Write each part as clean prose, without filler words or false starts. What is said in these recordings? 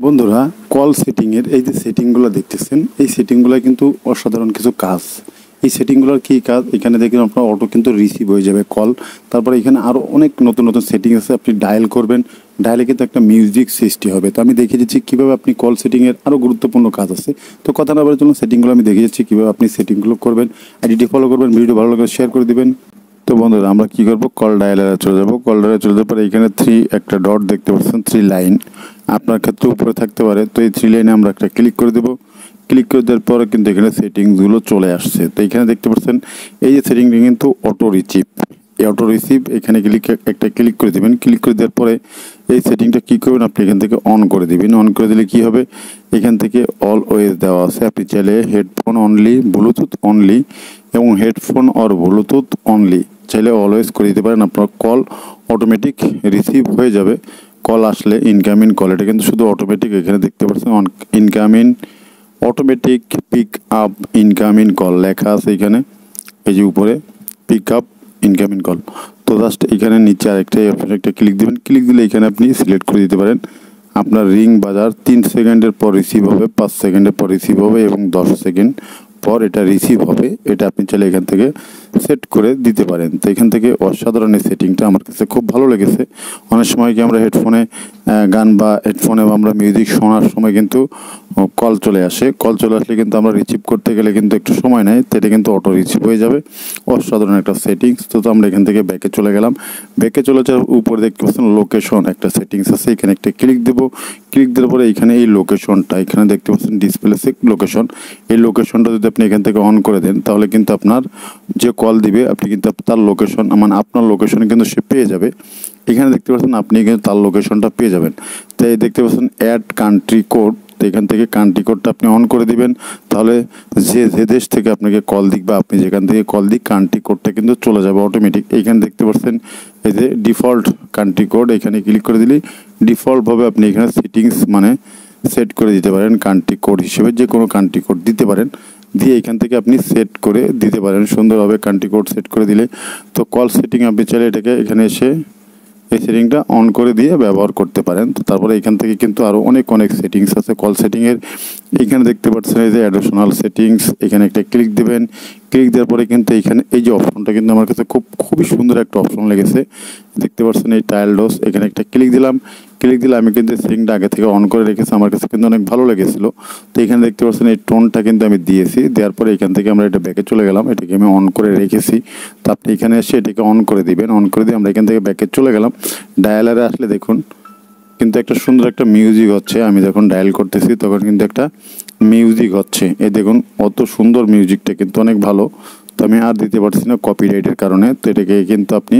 বন্ধুরা, কল সেটিংয়ের এই যে সেটিংগুলো দেখতেছেন, এই সেটিংগুলো কিন্তু অসাধারণ কিছু কাজ। এই সেটিংগুলোর কী কাজ, এখানে দেখেন আপনার অটো কিন্তু রিসিভ হয়ে যাবে কল। তারপরে এখানে আরও অনেক নতুন নতুন সেটিং আছে, আপনি ডায়াল করবেন, ডায়ালে কিন্তু একটা মিউজিক সৃষ্টি হবে। তো আমি দেখিয়ে দিচ্ছি কীভাবে আপনি কল সেটিংয়ের আরও গুরুত্বপূর্ণ কাজ আছে। তো কথা না বলার জন্য সেটিংগুলো আমি দেখিয়ে দিচ্ছি কীভাবে আপনি সেটিংগুলো করবেন। আইডিটি ফলো করবেন, ভিডিও ভালো লাগলে শেয়ার করে দিবেন। তো বন্ধুরা, আমরা কী করবো, কল ডায়ালারে চলে যাবো। কল ডায়ালারে চলে যাওয়ার পরে এখানে একটা ডট দেখতে পাচ্ছেন, 3 লাইন আপনার ক্ষেত্রে উপরে থাকতে পারে। তো এই 3 লাইনে আমরা একটা ক্লিক করে দেবো। ক্লিক করে দেওয়ার পরে কিন্তু এখানে সেটিংসগুলো চলে আসছে। তো এখানে দেখতে পাচ্ছেন এই যে সেটিংটি কিন্তু অটো রিসিভ, এই অটো রিসিভ এখানে একটা ক্লিক করে দেবেন। ক্লিক করে দেওয়ার পরে এই সেটিংটা কী করবেন, আপনি এখান থেকে অন করে দেবেন। অন করে দিলে কী হবে, এখান থেকে অলওয়েজ দেওয়া আছে। আপনি চাইলে হেডফোন অনলি, ব্লুটুথ অনলি এবং হেডফোন অর ব্লুটুথ অনলি চাইলে অলওয়েজ করে দিতে পারেন। আপনার কল অটোমেটিক রিসিভ হয়ে যাবে। কল আসলে ইনকামিং কল, এটা কিন্তু শুধু অটোমেটিক। এখানে দেখতে পাচ্ছেন incoming automatic pick up incoming call লেখা আছে এখানে, এই যে উপরে পিক আপ ইনকামিং কল। তো জাস্ট এখানে নিচে আরেকটা অপশন একটা ক্লিক দেবেন। ক্লিক দিলে এখানে আপনি সিলেক্ট করে দিতে পারেন আপনার রিং বাজার 3 সেকেন্ডের পর রিসিভ হবে, 5 সেকেন্ডের পর রিসিভ হবে এবং 10 সেকেন্ড পর এটা রিসিভ হবে। এটা আপনি চাইলে এখান থেকে সেট করে দিতে পারেন। তো এখান থেকে অসাধারণ এই সেটিংটা আমার কাছে খুব ভালো লেগেছে। অনেক সময় কি আমরা হেডফোনে গান বা হেডফোনে আমরা মিউজিক শোনার সময় কিন্তু কল চলে আসে। কল চলে আসলে কিন্তু আমরা রিসিভ করতে গেলে কিন্তু একটু সময় নেয়, তো এটা কিন্তু অটো রিসিভ হয়ে যাবে। অসাধারণ একটা সেটিংস। তো আমরা এখান থেকে ব্যাকে চলে গেলাম। ব্যাকে চলে যাওয়ার উপরে দেখতে পাচ্ছেন লোকেশন একটা সেটিংস আছে, এখানে একটা ক্লিক দেবো। ক্লিক দেওয়ার পরে এখানে এই লোকেশনটা এখানে দেখতে পাচ্ছেন ডিসপ্লে লোকেশন। এই লোকেশনটা যদি আপনি এখান থেকে অন করে দেন, তাহলে কিন্তু আপনার যে কল দিবে আপনি কিন্তু তার লোকেশন, মানে আপনার লোকেশন কিন্তু সে পেয়ে যাবে। এখানে দেখতে পাচ্ছেন আপনি কিন্তু তার লোকেশনটা পেয়ে যাবেন। তো এই দেখতে পাচ্ছেন অ্যাড কান্ট্রি কোড, তো এখান থেকে কান্ট্রি কোডটা আপনি অন করে দিবেন। তাহলে যে দেশ থেকে আপনাকে কল দিক বা আপনি যেখান থেকে কল দিক, কান্ট্রি কোডটা কিন্তু চলে যাবে অটোমেটিক। এইখানে দেখতে পাচ্ছেন এই যে ডিফল্ট কান্ট্রি কোড, এখানে ক্লিক করে দিলেই ডিফল্টভাবে আপনি এখানে সেটিংস মানে সেট করে দিতে পারেন। কান্ট্রি কোড হিসেবে যে কোনো কান্ট্রি কোড দিতে পারেন, দিয়ে এখান থেকে আপনি সেট করে দিতে পারেন সুন্দরভাবে। কান্ট্রি কোড সেট করে দিলে তো কল সেটিং আপনি চাইলে এটাকে এখানে এসে এই সেটিংটা অন করে দিয়ে ব্যবহার করতে পারেন। তো তারপরে এখান থেকে কিন্তু আরও অনেক সেটিংস আছে কল সেটিংয়ের। এখানে দেখতে পাচ্ছেন এই যে অ্যাডিশনাল সেটিংস, এখানে একটা ক্লিক দেবেন। ক্লিক দেওয়ার পরে কিন্তু এখানে এই যে অপশনটা কিন্তু আমার কাছে খুবই সুন্দর একটা অপশন লেগেছে। দেখতে পাচ্ছেন এই টাইল ডোজ, এখানে একটা ক্লিক দিলাম। ক্লিক দিলে আমি কিন্তু সেটিংটা আগে থেকে অন করে রেখেছি, আমার কাছে কিন্তু অনেক ভালো লেগেছিলো। তো এখানে দেখতে পাচ্ছেন এই টোনটা কিন্তু আমি দিয়েছি। দেওয়ার পরে এখান থেকে আমরা এটা ব্যাকে চলে গেলাম, এটাকে আমি অন করে রেখেছি। তো আপনি এখানে এসে এটাকে অন করে দিবেন। অন করে দিয়ে আমরা এখান থেকে ব্যাকে চলে গেলাম। ডায়ালারে আসলে দেখুন কিন্তু একটা সুন্দর একটা মিউজিক হচ্ছে। আমি যখন ডায়াল করতেছি তখন কিন্তু একটা মিউজিক হচ্ছে, এই দেখুন অত সুন্দর মিউজিকটা কিন্তু অনেক ভালো। তো আমি আর দিতে পারছি না কপিরাইটের কারণে। তো এটাকে কিন্তু আপনি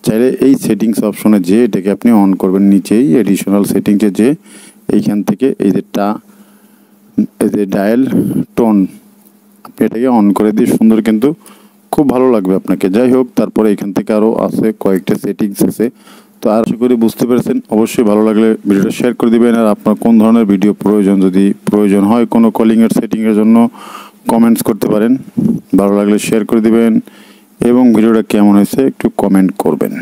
চাইলে এই সেটিংস অপশনে যে এটাকে আপনি অন করবেন, নিচেই এডিশনাল সেটিংসে যে এইখান থেকে এই যে ডায়াল টোন আপনি এটাকে অন করে দিয়ে সুন্দর কিন্তু খুব ভালো লাগবে আপনাকে। যাই হোক, তারপরে এখান থেকে আরও আছে কয়েকটা সেটিংস আছে। তো আশা করি বুঝতে পেরেছেন। অবশ্যই ভালো লাগলে ভিডিওটা শেয়ার করে দিবেন। আর আপনার কোন ধরনের ভিডিও প্রয়োজন, যদি প্রয়োজন হয় কোনো কলিংয়ের সেটিংয়ের জন্য, কমেন্টস করতে পারেন। ভালো লাগলে শেয়ার করে দিবেন এবং ভিডিওটা কেমন হয়েছে একটু কমেন্ট করবেন।